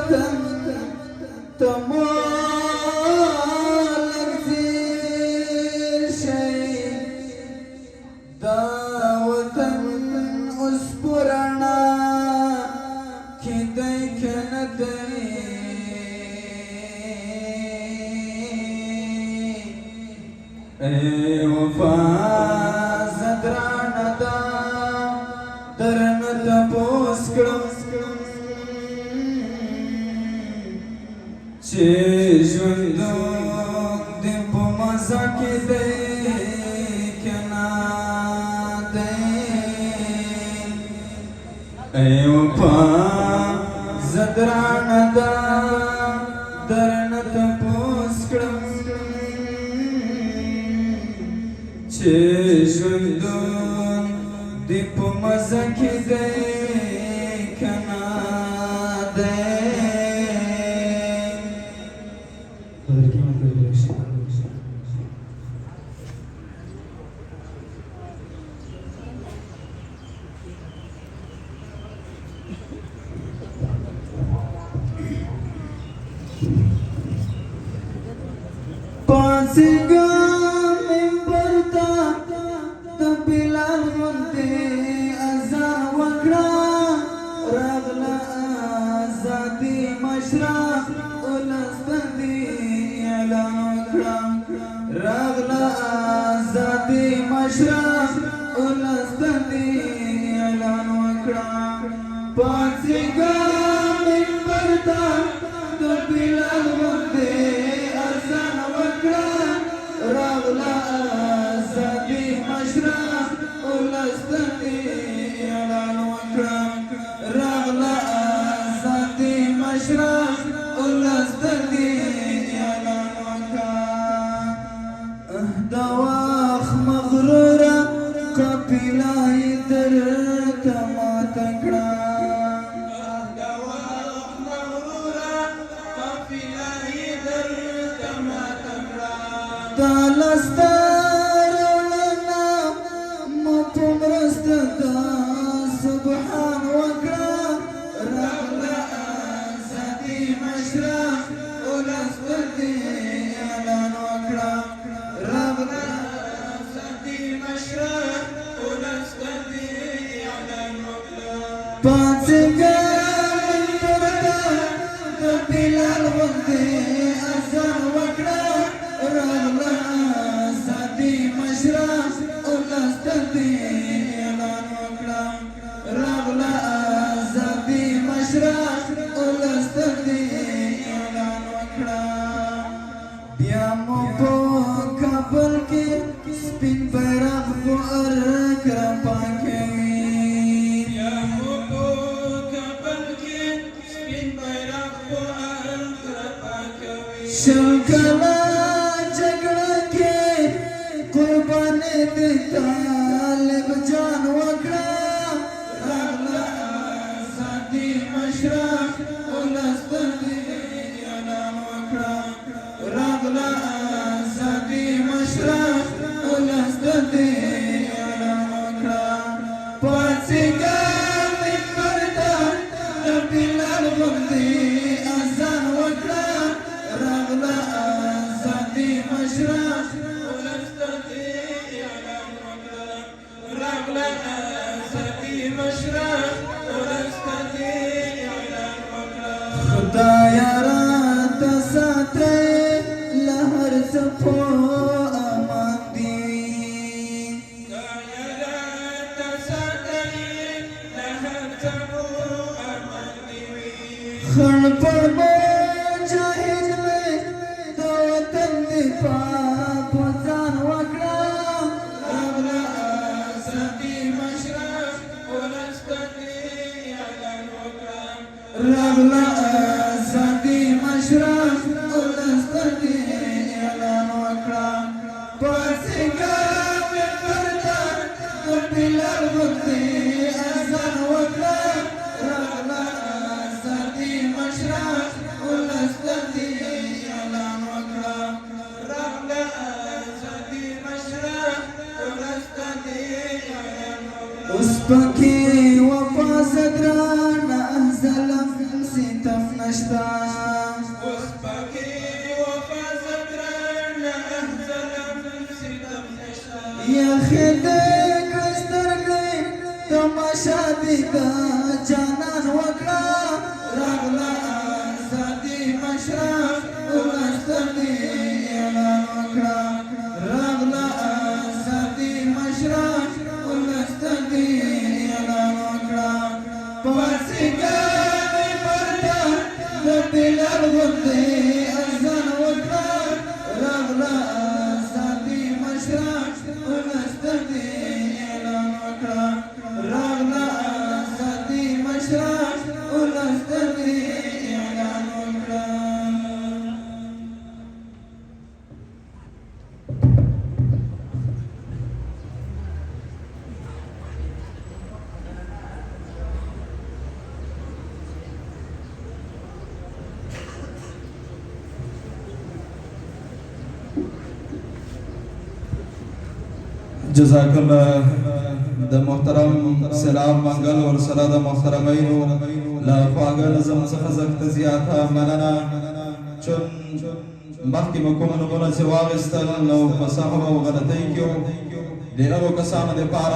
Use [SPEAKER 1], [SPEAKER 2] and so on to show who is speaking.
[SPEAKER 1] وطن تمالك زیر شي دا وطن اوس پرانا کیدای کنه دی ای وفا زدرانه دا درنه تپوس کړم چې ژوندون دې په مزه کې دی که نه دی ای وفا زدرانه دا درنه تپوس کړم چې ژوندون دې په مزه کې دی که نه دی پاسګه منبر ته د بلال غوندې اذان وکړه راغله ازادي مشره ولس ته دې اعلان وکړه راغله ازادي مشره ولس ته دې اعلان وکړه پاسګه منبر ته د بلال غوندې راغلا ازادي مشره ولس ته دې اعلان وکړه راغلا ازادي مشره ولس ته دې اعلان وکړه د وخت مغروره قافله یې درته ماته کړه دالستا رولنا مپمرستا دا سبحان وکړه راغله ازادي مشره ولس ته دې اعلان وکړه راغله ازادي مشره ولس ته دې اعلان وکړه پاڅېږه منبر ته د بلال غوندې اذان وکړه راغله ازادي مشره ولس ته دې اعلان وکړه راغله ازادي مشره ولس ته دې اعلان وکړه بیا مو په کابل کې سپین بیرغ په ارګ راپاکوي بیا مو په کابل کې سپین بیرغ په ارګ راپاکوي شل کاله قرباني دې طالب جان وکړه راغله ازادي مشره ولس ته دې اعلان وکړه راغله ازادي مشره ولس ته دې اعلان وکړه پاڅېږه منبر ته د بلال غوندې اذان وکړه راغله ازادي مشره خدایا راته ساتی له هر څه په امان دي خدایا راته ساتی له هر څه په امان دي خړ پر مجاهد وې د وطن دفاع په ځان وکړه راغله ازادي مشره ولس ته دې اعلان وکړه راغله ازادي مشره ولس ته دې اعلان وکړه پاڅېږه منبر ته د بلال غوندې اذان وکړه راغله ازادي مشره ولس ته دې اعلان وکړه راغله ازادي مشره ولس ته دې اعلان وکړه اوس پکې وفا زدرانه ظلم ستم نشته
[SPEAKER 2] نشتا
[SPEAKER 1] وسبكي وفازت رنا أهزلم ستم نشتا
[SPEAKER 2] یا خیده کسترگی تماشا دیتا جانان وکړه
[SPEAKER 1] راغلا آزادی مشرق ولستدی
[SPEAKER 2] اعلان وکړه
[SPEAKER 1] راغلا آزادی مشرق ولستدی
[SPEAKER 2] اعلان وکړه
[SPEAKER 1] پاسګانی پرتا د بلال غوندې اذان وکړه راغلا آزادي مشرق ولستدی اعلان وکړه راغلا آزادي مشرق ولستدی اعلان وکړه
[SPEAKER 2] جزاک الله د محترم سلام منګل ورسره د محترمینو له خواږه نظم څخه زښته زیاته مننه چون مخکې به کوم نومونه چې واخیستل نو په سهو او غلطۍ کې وو د هغو کسانو دپاره